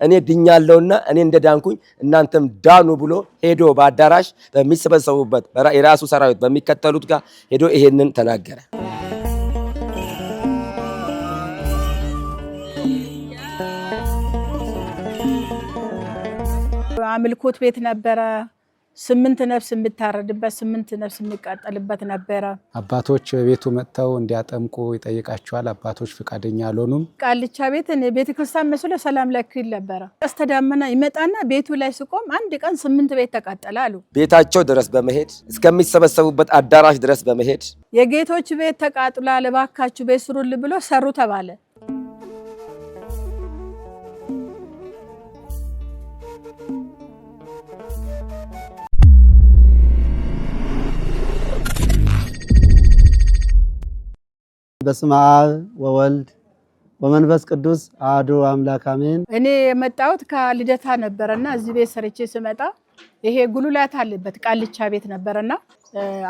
እኔ ድኛለሁና እኔ እንደዳንኩኝ እናንተም ዳኑ ብሎ ሄዶ በአዳራሽ በሚሰበሰቡበት የራሱ ሰራዊት በሚከተሉት ጋር ሄዶ ይሄንን ተናገረ። አምልኮት ቤት ነበረ። 8 ነፍስ የምታረድበት 8 ነፍስ የሚቃጠልበት ነበረ። አባቶች ቤቱ መጥተው እንዲያጠምቁ ይጠይቃቸዋል። አባቶች ፍቃደኛ አልሆኑም። ቃልቻ ቤት ቤተክርስቲያን መስሎ ሰላም ለክል ነበረ። ቀስተ ደመና ይመጣና ቤቱ ላይ ስቆም አንድ ቀን 8 ቤት ተቃጠለ አሉ። ቤታቸው ድረስ በመሄድ እስከሚሰበሰቡበት አዳራሽ ድረስ በመሄድ የጌቶች ቤት ተቃጥሏል እባካችሁ ቤት ስሩል ብሎ ሰሩ ተባለ። በስመ አብ ወወልድ ወመንፈስ ቅዱስ አሐዱ አምላክ አሜን። እኔ የመጣሁት ከልደታ ነበርና እዚህ ቤት ሰርቼ ስመጣ ይሄ ጉልላት አለበት ቃልቻ ቤት ነበርና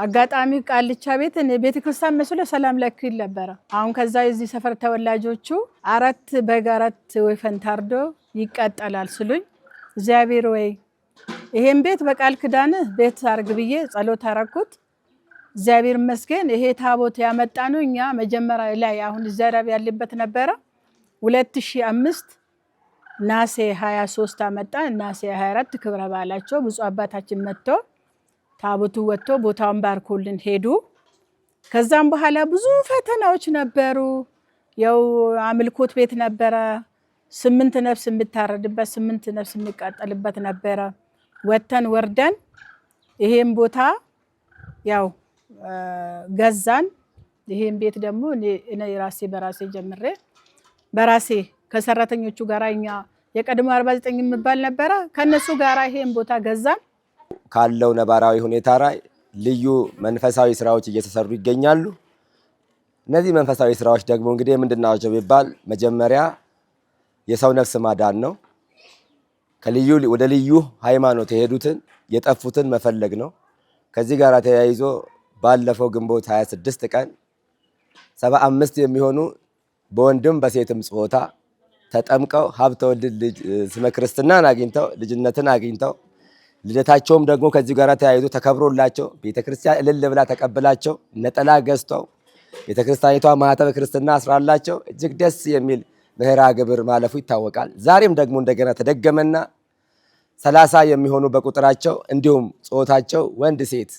አጋጣሚ ቃልቻ ቤት ቤተክርስቲያን መስሎ ሰላም ለክል ነበር። አሁን ከዛ እዚህ ሰፈር ተወላጆቹ 4 በግ 4 ወይፈን ታርዶ ይቃጠላል ስሉኝ እግዚአብሔር ወይ ይሄን ቤት በቃል ኪዳን ቤት አርግ ብዬ ጸሎት አረኩት። እግዚአብሔር ይመስገን ይሄ ታቦት ያመጣነው እኛ መጀመሪያ ላይ አሁን ዘራብ ያለበት ነበረ 2005 ናሴ 23 አመጣ ናሴ 24 ክብረ በዓላቸው ብፁዕ አባታችን መጥቶ ታቦቱ ወጥቶ ቦታውን ባርኮልን ሄዱ። ከዛም በኋላ ብዙ ፈተናዎች ነበሩ። ያው አምልኮት ቤት ነበረ 8 ነፍስ የምታረድበት 8 ነፍስ የሚቃጠልበት ነበረ። ወተን ወርደን ይሄን ቦታ ያው ገዛን። ይሄን ቤት ደግሞ እኔ ራሴ በራሴ ጀምሬ በራሴ ከሰራተኞቹ ጋር እኛ የቀድሞ 49 የሚባል ነበረ ከነሱ ጋር ይሄን ቦታ ገዛን። ካለው ነባራዊ ሁኔታ ላይ ልዩ መንፈሳዊ ስራዎች እየተሰሩ ይገኛሉ። እነዚህ መንፈሳዊ ስራዎች ደግሞ እንግዲህ ምንድናቸው ቢባል መጀመሪያ የሰው ነፍስ ማዳን ነው። ወደ ልዩ ሃይማኖት የሄዱትን የጠፉትን መፈለግ ነው። ከዚህ ጋር ተያይዞ ባለፈው ግንቦት 26 ቀን 75 የሚሆኑ በወንድም በሴትም ጾታ ተጠምቀው ሀብተ ወልድ ስመ ክርስትናን አግኝተው ልጅነትን አግኝተው ልደታቸውም ደግሞ ከዚህ ጋር ተያይዞ ተከብሮላቸው ቤተክርስቲያን እልል ብላ ተቀበላቸው ነጠላ ገዝተው ቤተክርስቲያኒቷ ማህተመ ክርስትና አስራላቸው እጅግ ደስ የሚል ምህራ ግብር ማለፉ ይታወቃል። ዛሬም ደግሞ እንደገና ተደገመና 30 የሚሆኑ በቁጥራቸው እንዲሁም ጾታቸው ወንድ ሴት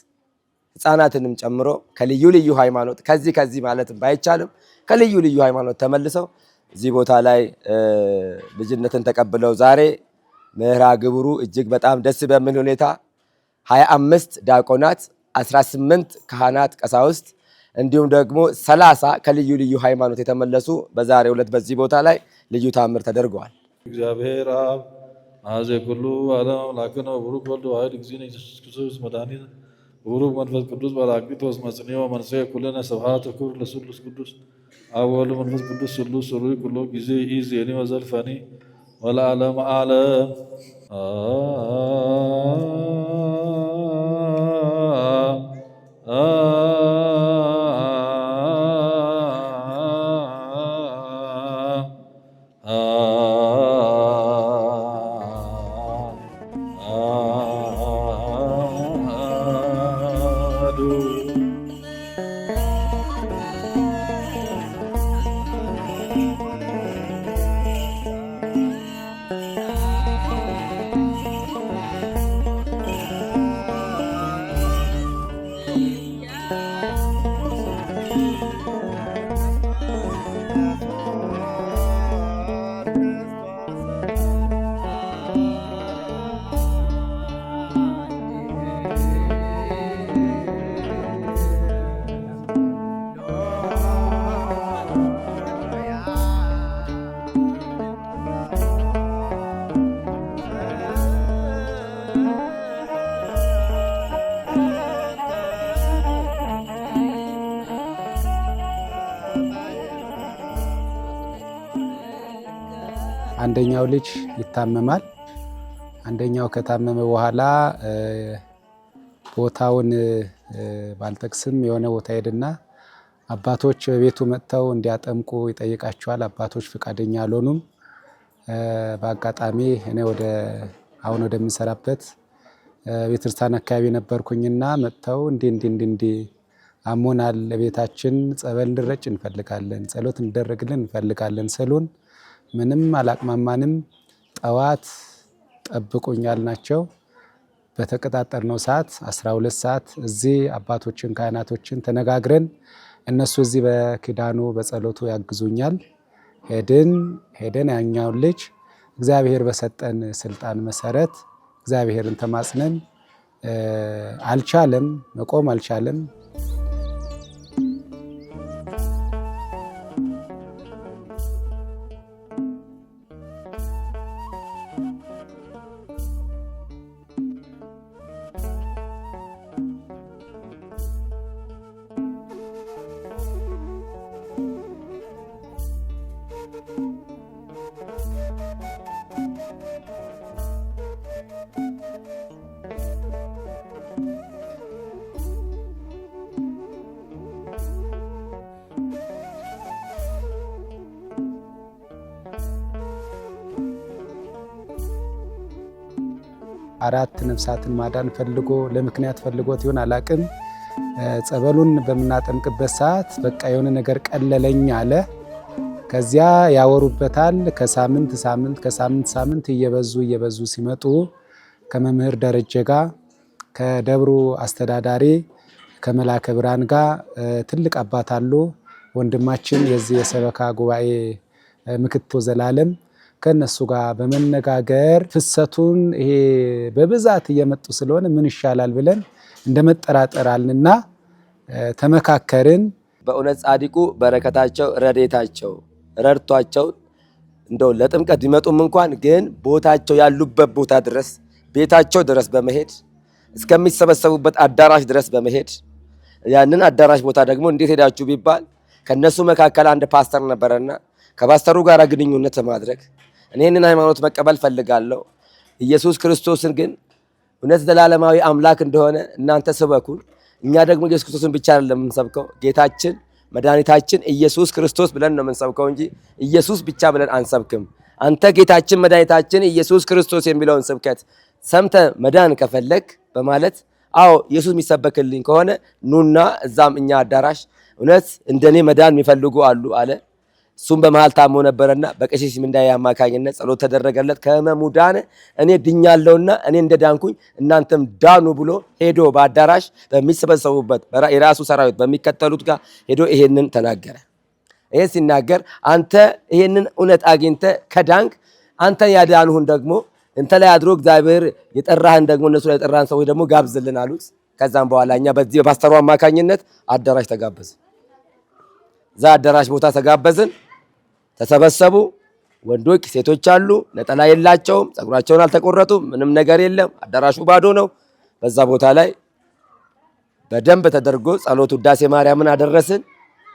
ህፃናትንም ጨምሮ ከልዩ ልዩ ሃይማኖት ከዚህ ማለት ባይቻልም ከልዩ ልዩ ሃይማኖት ተመልሰው እዚህ ቦታ ላይ ልጅነትን ተቀብለው ዛሬ ምህራ ግብሩ እጅግ በጣም ደስ በሚል ሁኔታ 25 ዲያቆናት 18 ካህናት ቀሳውስት እንዲሁም ደግሞ 30 ከልዩ ልዩ ሃይማኖት የተመለሱ በዛሬው ዕለት በዚህ ቦታ ላይ ልዩ ታምር ተደርጓል። እግዚአብሔር አብ አዘ ኩሉ ዓለም ላከነ ብሩክ ወልድ ዋሕድ እግዚእነ ኢየሱስ ክርስቶስ መድኃኒነ ብሩክ መንፈስ ቅዱስ በራቅሊጦስ መጽንዮ መንሥኤ ኩልነ ስብሐት ክብር ለስሉስ ቅዱስ አብ ወወልድ መንፈስ ቅዱስ ስሉስ ሩይ ኩሎ ጊዜ ኢዜኒ ወዘልፈኒ ወለዓለመ ዓለም አንደኛው ልጅ ይታመማል። አንደኛው ከታመመ በኋላ ቦታውን ባልጠቅስም የሆነ ቦታ ሄድና አባቶች ቤቱ መጥተው እንዲያጠምቁ ይጠይቃቸዋል። አባቶች ፍቃደኛ አልሆኑም። በአጋጣሚ እኔ አሁን ወደምሰራበት ቤተክርስቲያን አካባቢ ነበርኩኝና መጥተው እንዲ አሞናል ለቤታችን ጸበል እንድረጭ እንፈልጋለን፣ ጸሎት እንደረግልን እንፈልጋለን ስሉን ምንም አላቅማማንም። ጠዋት ጠብቁኛል ናቸው። በተቀጣጠርነው ሰዓት 12 ሰዓት እዚህ አባቶችን ካህናቶችን ተነጋግረን እነሱ እዚህ በኪዳኑ በጸሎቱ ያግዙኛል። ሄደን ያኛውን ልጅ እግዚአብሔር በሰጠን ስልጣን መሰረት እግዚአብሔርን ተማጽነን አልቻለም፣ መቆም አልቻለም። አራት ነፍሳትን ማዳን ፈልጎ ለምክንያት ፈልጎት ይሆን አላቅም። ጸበሉን በምናጠምቅበት ሰዓት በቃ የሆነ ነገር ቀለለኝ አለ። ከዚያ ያወሩበታል። ከሳምንት እየበዙ ሲመጡ ከመምህር ደረጀ ጋር ከደብሩ አስተዳዳሪ ከመላከ ብርሃን ጋር ትልቅ አባት አሉ ወንድማችን የዚህ የሰበካ ጉባኤ ምክትል ዘላለም ከነሱ ጋር በመነጋገር ፍሰቱን ይሄ በብዛት እየመጡ ስለሆነ ምን ይሻላል ብለን እንደመጠራጠራልና ተመካከርን። በእውነት ጻድቁ በረከታቸው ረድኤታቸው ረድቷቸው እንደው ለጥምቀት ቢመጡም እንኳን ግን ቦታቸው ያሉበት ቦታ ድረስ ቤታቸው ድረስ በመሄድ እስከሚሰበሰቡበት አዳራሽ ድረስ በመሄድ ያንን አዳራሽ ቦታ ደግሞ እንዴት ሄዳችሁ ቢባል ከነሱ መካከል አንድ ፓስተር ነበረና ከፓስተሩ ጋር ግንኙነት ማድረግ እኔንን ሃይማኖት መቀበል ፈልጋለሁ፣ ኢየሱስ ክርስቶስን ግን እውነት ዘላለማዊ አምላክ እንደሆነ እናንተ ስበኩን፣ እኛ ደግሞ ኢየሱስ ክርስቶስን ብቻ አይደለም የምንሰብከው ጌታችን መድኃኒታችን ኢየሱስ ክርስቶስ ብለን ነው የምንሰብከው እንጂ ኢየሱስ ብቻ ብለን አንሰብክም። አንተ ጌታችን መድኃኒታችን ኢየሱስ ክርስቶስ የሚለውን ስብከት ሰምተ መዳን ከፈለግ በማለት አዎ ኢየሱስ የሚሰበክልኝ ከሆነ ኑና እዛም እኛ አዳራሽ እውነት እንደኔ መዳን የሚፈልጉ አሉ አለ። እሱም በመሃል ታሞ ነበረና በቀሲስ ምንዳዬ አማካኝነት ጸሎት ተደረገለት። ከህመሙ ዳነ። እኔ ድኛለሁና እኔ እንደዳንኩኝ እናንተም ዳኑ ብሎ ሄዶ በአዳራሽ በሚሰበሰቡበት የራሱ ሰራዊት በሚከተሉት ጋር ሄዶ ይሄንን ተናገረ። ይሄ ሲናገር አንተ ይሄንን እውነት አግኝተ ከዳንክ አንተ ያዳንሁን ደግሞ እንተ ላይ አድሮ እግዚአብሔር የጠራህን ደግሞ እነሱ ላይ የጠራህን ሰዎች ደግሞ ጋብዝልን አሉት። ከዛም በኋላ እኛ በዚህ በፓስተሩ አማካኝነት አዳራሽ ተጋበዝን። እዛ አዳራሽ ቦታ ተጋበዝን። ተሰበሰቡ። ወንዶች ሴቶች አሉ። ነጠላ የላቸውም፣ ጸጉራቸውን አልተቆረጡም፣ ምንም ነገር የለም። አዳራሹ ባዶ ነው። በዛ ቦታ ላይ በደንብ ተደርጎ ጸሎት ውዳሴ ማርያምን አደረስን።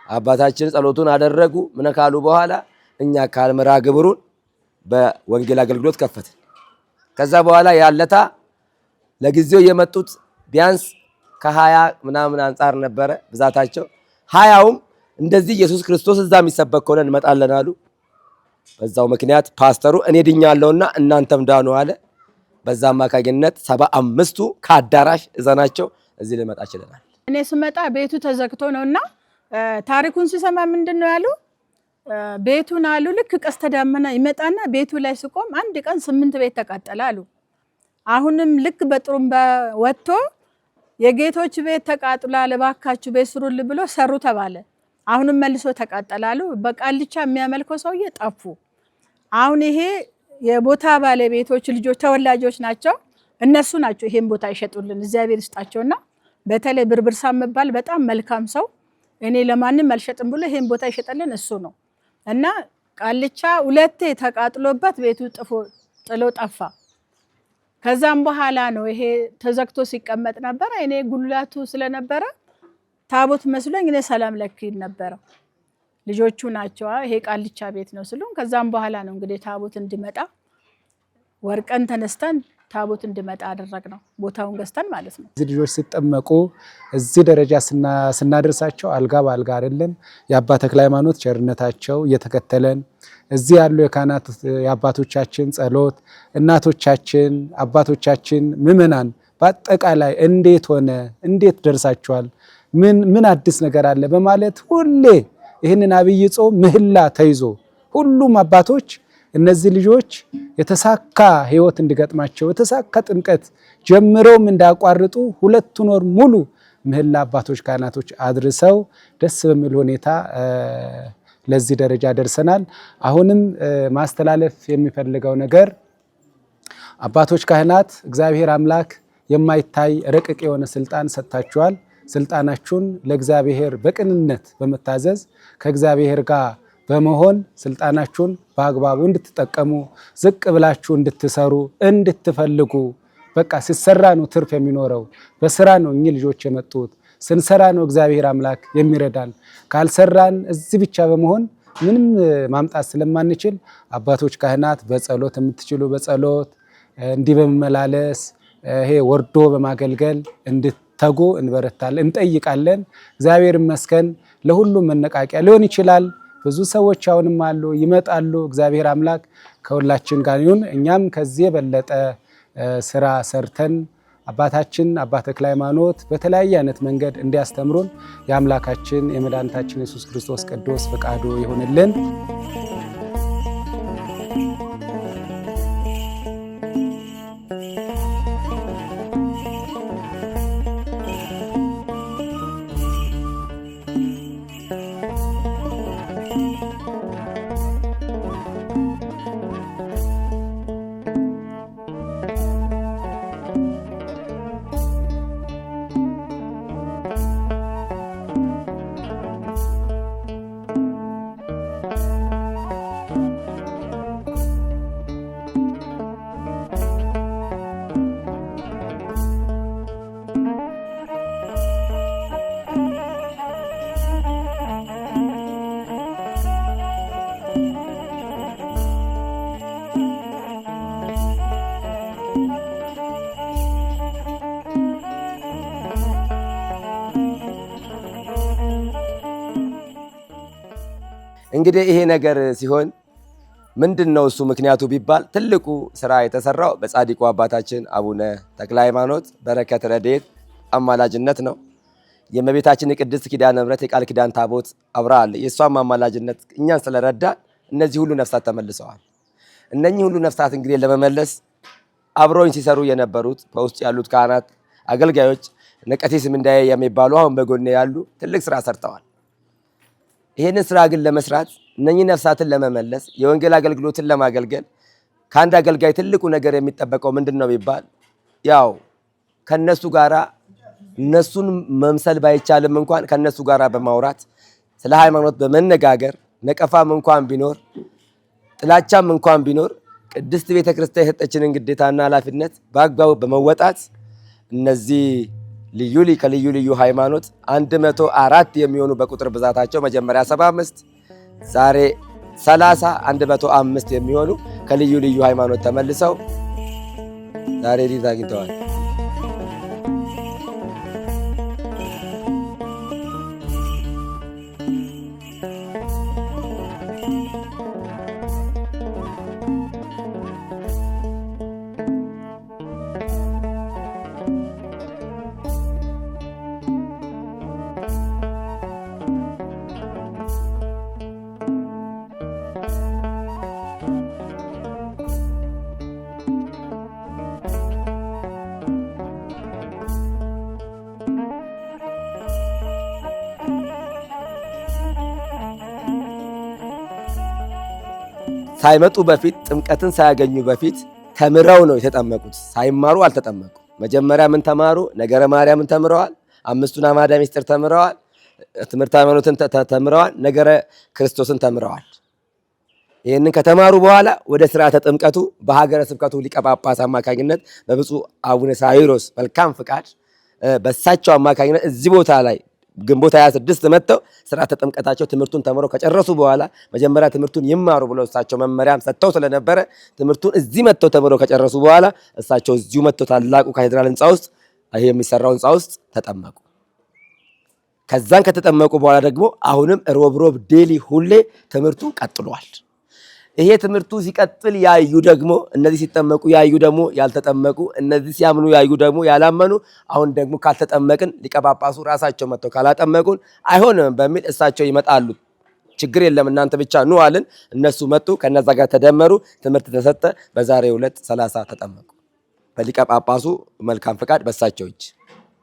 አባታችን ጸሎቱን አደረጉ። ምን ካሉ በኋላ እኛ ካልመራ ግብሩን በወንጌል አገልግሎት ከፈትን። ከዛ በኋላ ያለታ ለጊዜው የመጡት ቢያንስ ከ20 ምናምን አንጻር ነበረ ብዛታቸው። 20ውም እንደዚህ ኢየሱስ ክርስቶስ እዛ የሚሰበክ ከሆነ እንመጣለን አሉ። በዛው ምክንያት ፓስተሩ እኔ ድኛለሁና እናንተም ዳኑ አለ። በዛ አማካኝነት 75ቱ ከአዳራሽ እዘናቸው እዚህ ልመጣ ችለናል። እኔ ስመጣ ቤቱ ተዘግቶ ነውና ታሪኩን ሲሰማ ምንድነው ያሉ ቤቱን አሉ ልክ ቀስተ ደመና ይመጣና ቤቱ ላይ ሲቆም አንድ ቀን 8 ቤት ተቃጠለ አሉ። አሁንም ልክ በጥሩምባ ወጥቶ የጌቶች ቤት ተቃጥሏል እባካችሁ ቤት ስሩል ብሎ ሰሩ ተባለ። አሁንም መልሶ ተቃጠላሉ። በቃልቻ የሚያመልከው ሰውዬ ጠፉ። አሁን ይሄ የቦታ ባለቤቶች ልጆች ተወላጆች ናቸው። እነሱ ናቸው ይሄን ቦታ ይሸጡልን እግዚአብሔር ይስጣቸውና በተለይ ብርብርሳ መባል በጣም መልካም ሰው እኔ ለማንም አልሸጥም ብሎ ይሄን ቦታ ይሸጠልን እሱ ነው። እና ቃልቻ 2 ተቃጥሎበት ቤቱ ጥሎ ጠፋ። ከዛም በኋላ ነው ይሄ ተዘግቶ ሲቀመጥ ነበር። እኔ ጉልላቱ ስለነበረ ታቦት መስሎኝ እኔ ሰላም ለኪን ነበር። ልጆቹ ናቸው ይሄ ቃልቻ ቤት ነው ስሉን። ከዛም በኋላ ነው እንግዲህ ታቦት እንዲመጣ ወርቀን ተነስተን ታቦት እንዲመጣ አደረግነው፣ ቦታውን ገዝተን ማለት ነው። እዚህ ልጆች ሲጠመቁ እዚህ ደረጃ ስናደርሳቸው አልጋ በአልጋ አይደለም። የአባ ተክለ ሃይማኖት ቸርነታቸው እየተከተለን እዚህ ያሉ የካህናት የአባቶቻችን ጸሎት፣ እናቶቻችን፣ አባቶቻችን፣ ምዕመናን በአጠቃላይ እንዴት ሆነ፣ እንዴት ደርሳችኋል፣ ምን አዲስ ነገር አለ በማለት ሁሌ ይህንን አብይ ጾም ምህላ ተይዞ ሁሉም አባቶች እነዚህ ልጆች የተሳካ ህይወት እንዲገጥማቸው የተሳካ ጥምቀት ጀምረውም እንዳያቋርጡ 2 ወር ሙሉ ምህላ አባቶች ካህናቶች አድርሰው ደስ በሚል ሁኔታ ለዚህ ደረጃ ደርሰናል። አሁንም ማስተላለፍ የሚፈልገው ነገር አባቶች ካህናት እግዚአብሔር አምላክ የማይታይ ረቂቅ የሆነ ስልጣን ሰጥታችኋል። ስልጣናችሁን ለእግዚአብሔር በቅንነት በመታዘዝ ከእግዚአብሔር ጋር በመሆን ስልጣናችሁን በአግባቡ እንድትጠቀሙ ዝቅ ብላችሁ እንድትሰሩ እንድትፈልጉ። በቃ ሲሰራ ነው ትርፍ የሚኖረው። በስራ ነው እኚህ ልጆች የመጡት። ስንሰራ ነው እግዚአብሔር አምላክ የሚረዳን። ካልሰራን እዚህ ብቻ በመሆን ምንም ማምጣት ስለማንችል አባቶች ካህናት በጸሎት የምትችሉ በጸሎት እንዲህ በመመላለስ ይሄ ወርዶ በማገልገል እንድትተጉ እንበረታለን፣ እንጠይቃለን። እግዚአብሔር ይመስገን ለሁሉም መነቃቂያ ሊሆን ይችላል። ብዙ ሰዎች አሁንም አሉ፣ ይመጣሉ። እግዚአብሔር አምላክ ከሁላችን ጋር ይሁን። እኛም ከዚህ የበለጠ ስራ ሰርተን አባታችን አባ ተክለ ሃይማኖት በተለያየ አይነት መንገድ እንዲያስተምሩን የአምላካችን የመድኃኒታችን ኢየሱስ ክርስቶስ ቅዱስ ፈቃዱ ይሁንልን። እንግዲህ ይሄ ነገር ሲሆን ምንድነው እሱ ምክንያቱ ቢባል ትልቁ ስራ የተሰራው በጻድቁ አባታችን አቡነ ተክለ ሃይማኖት በረከት ረድኤት አማላጅነት ነው። የእመቤታችን የቅድስት ኪዳነ ምሕረት የቃል ኪዳን ታቦት አብራ አለ። የእሷም አማላጅነት እኛን ስለረዳ እነዚህ ሁሉ ነፍሳት ተመልሰዋል። እነኚህ ሁሉ ነፍሳት እንግዲህ ለመመለስ አብረውኝ ሲሰሩ የነበሩት በውስጥ ያሉት ካህናት አገልጋዮች ነቀሲስ ምንዳዬ የሚባሉ አሁን በጎኔ ያሉ ትልቅ ስራ ሰርተዋል። ይሄንን ስራ ግን ለመስራት እነኚህ ነፍሳትን ለመመለስ የወንጌል አገልግሎትን ለማገልገል ከአንድ አገልጋይ ትልቁ ነገር የሚጠበቀው ምንድነው ቢባል ያው ከነሱ ጋራ እነሱን መምሰል ባይቻልም እንኳን ከነሱ ጋራ በማውራት ስለ ሃይማኖት በመነጋገር ነቀፋም እንኳን ቢኖር ጥላቻም እንኳን ቢኖር ቅድስት ቤተክርስቲያን የሰጠችንን ግዴታና ኃላፊነት በአግባቡ በመወጣት እነዚህ ከልዩ ልዩ ሃይማኖት 104 የሚሆኑ በቁጥር ብዛታቸው መጀመሪያ 75 ዛሬ 30 105 የሚሆኑ ከልዩ ልዩ ሃይማኖት ተመልሰው ዛሬ ሊት አግኝተዋል። ሳይመጡ በፊት ጥምቀትን ሳያገኙ በፊት ተምረው ነው የተጠመቁት። ሳይማሩ አልተጠመቁ። መጀመሪያ ምን ተማሩ? ነገረ ማርያምን ተምረዋል። 5ቱን አዕማደ ምስጢር ተምረዋል። ትምህርተ ሃይማኖትን ተምረዋል። ነገረ ክርስቶስን ተምረዋል። ይህንን ከተማሩ በኋላ ወደ ስርዓተ ጥምቀቱ በሀገረ ስብከቱ ሊቀ ጳጳስ አማካኝነት በብፁዕ አቡነ ሳዊሮስ መልካም ፍቃድ በሳቸው አማካኝነት እዚህ ቦታ ላይ ግንቦት 26 መጥተው ስርዓተ ጥምቀታቸው ትምህርቱን ተምረው ከጨረሱ በኋላ መጀመሪያ ትምህርቱን ይማሩ ብለው እሳቸው መመሪያም ሰጥተው ስለነበረ ትምህርቱን እዚህ መጥተው ተምረው ከጨረሱ በኋላ እሳቸው እዚሁ መጥተው ታላቁ ካቴድራል ህንጻ ውስጥ ይሄ የሚሰራው ህንጻ ውስጥ ተጠመቁ። ከዛን ከተጠመቁ በኋላ ደግሞ አሁንም ሮብ ዴሊ ሁሌ ትምህርቱ ቀጥሏል። ይሄ ትምህርቱ ሲቀጥል ያዩ ደግሞ እነዚህ ሲጠመቁ ያዩ ደግሞ ያልተጠመቁ፣ እነዚህ ሲያምኑ ያዩ ደግሞ ያላመኑ፣ አሁን ደግሞ ካልተጠመቅን ሊቀ ጳጳሱ ራሳቸው መጥተው ካላጠመቁን አይሆንም በሚል እሳቸው ይመጣሉ። ችግር የለም እናንተ ብቻ ኑ አልን። እነሱ መጡ፣ ከነዛ ጋር ተደመሩ፣ ትምህርት ተሰጠ። በዛሬው ዕለት 30 ተጠመቁ። በሊቀ ጳጳሱ መልካም ፈቃድ በሳቸው እጅ።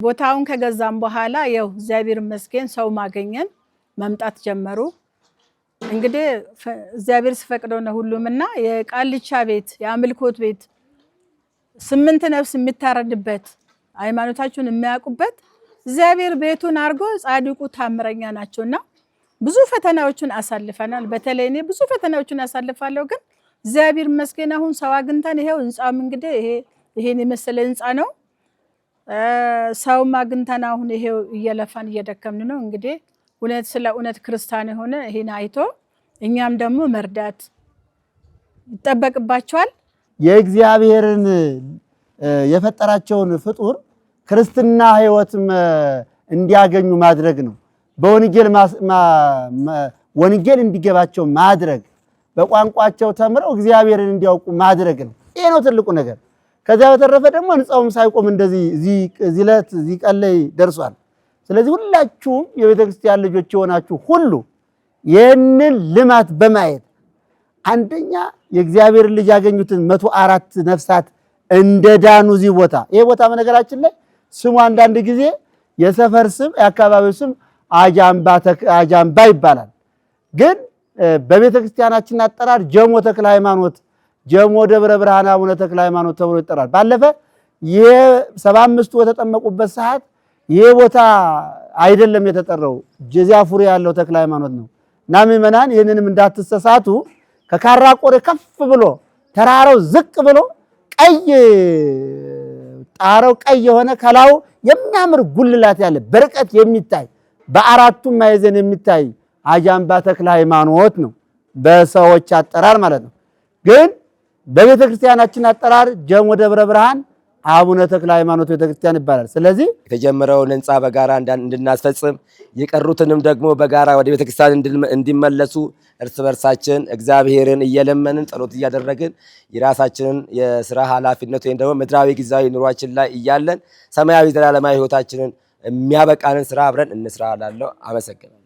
ቦታውን ከገዛም በኋላ ያው እግዚአብሔር ይመስገን ሰው ማገኘን መምጣት ጀመሩ። እንግዲህ እግዚአብሔር ሲፈቅደው ነው ሁሉምና የቃልቻ ቤት የአምልኮት ቤት 8 ነፍስ የሚታረድበት ሃይማኖታቸውን የሚያውቁበት እግዚአብሔር ቤቱን አድርጎ ጻድቁ ታምረኛ ናቸውና ብዙ ፈተናዎችን አሳልፈናል። በተለይ እኔ ብዙ ፈተናዎችን አሳልፋለሁ። ግን እግዚአብሔር ይመስገን አሁን ሰው አግኝተን ይሄው ህንጻም እንግዲህ ይሄን የመሰለ ህንጻ ነው። ሰው አግኝተን አሁን ይሄው እየለፋን እየደከምን ነው። እንግዲህ እውነት ስለ እውነት ክርስቲያን የሆነ ይሄን አይቶ እኛም ደግሞ መርዳት ይጠበቅባቸዋል። የእግዚአብሔርን የፈጠራቸውን ፍጡር ክርስትና ህይወትም እንዲያገኙ ማድረግ ነው። ወንጌል እንዲገባቸው ማድረግ፣ በቋንቋቸው ተምረው እግዚአብሔርን እንዲያውቁ ማድረግ ነው። ይሄ ነው ትልቁ ነገር። ከዚያ በተረፈ ደግሞ ህንጻውም ሳይቆም እንደዚህ እዚህ ቀን ላይ ደርሷል። ስለዚህ ሁላችሁም የቤተ ክርስቲያን ልጆች የሆናችሁ ሁሉ ይህንን ልማት በማየት አንደኛ የእግዚአብሔር ልጅ ያገኙትን 104 ነፍሳት እንደዳኑ እዚህ ቦታ ይሄ ቦታ በነገራችን ላይ ስሙ አንዳንድ ጊዜ የሰፈር ስም የአካባቢው ስም አጃምባ ይባላል። ግን በቤተ ክርስቲያናችን አጠራር ጀሞ ተክለ ሃይማኖት ጀሞ ደብረ ብርሃን አቡነ ተክለ ሃይማኖት ተብሎ ይጠራል። ባለፈ የ75ቱ የተጠመቁበት ሰዓት ይሄ ቦታ አይደለም የተጠራው ጀዚያ ፉሪ ያለው ተክለ ሃይማኖት ነው። እና ምእመናን ይህንንም እንዳትሰሳቱ ከካራ ቆሬ ከፍ ብሎ ተራራው ዝቅ ብሎ ቀይ ጣራው ቀይ የሆነ ከላው የሚያምር ጉልላት ያለ በርቀት የሚታይ በአራቱም ማዕዘን የሚታይ አጃምባ ተክለ ሃይማኖት ነው በሰዎች አጠራር ማለት ነው። ግን በቤተ ክርስቲያናችን አጠራር ጀሞ ደብረ ብርሃን አቡነ ተክለ ሃይማኖት ቤተክርስቲያን ይባላል። ስለዚህ የተጀመረውን ህንጻ በጋራ እንድናስፈጽም የቀሩትንም ደግሞ በጋራ ወደ ቤተክርስቲያን እንዲመለሱ እርስ በርሳችን እግዚአብሔርን እየለመንን ጸሎት እያደረግን የራሳችንን የሥራ ኃላፊነት ወይም ደግሞ ምድራዊ ጊዜያዊ ኑሯችን ላይ እያለን ሰማያዊ ዘላለማዊ ህይወታችንን የሚያበቃንን ስራ አብረን እንስራ እላለሁ። አመሰግናለሁ።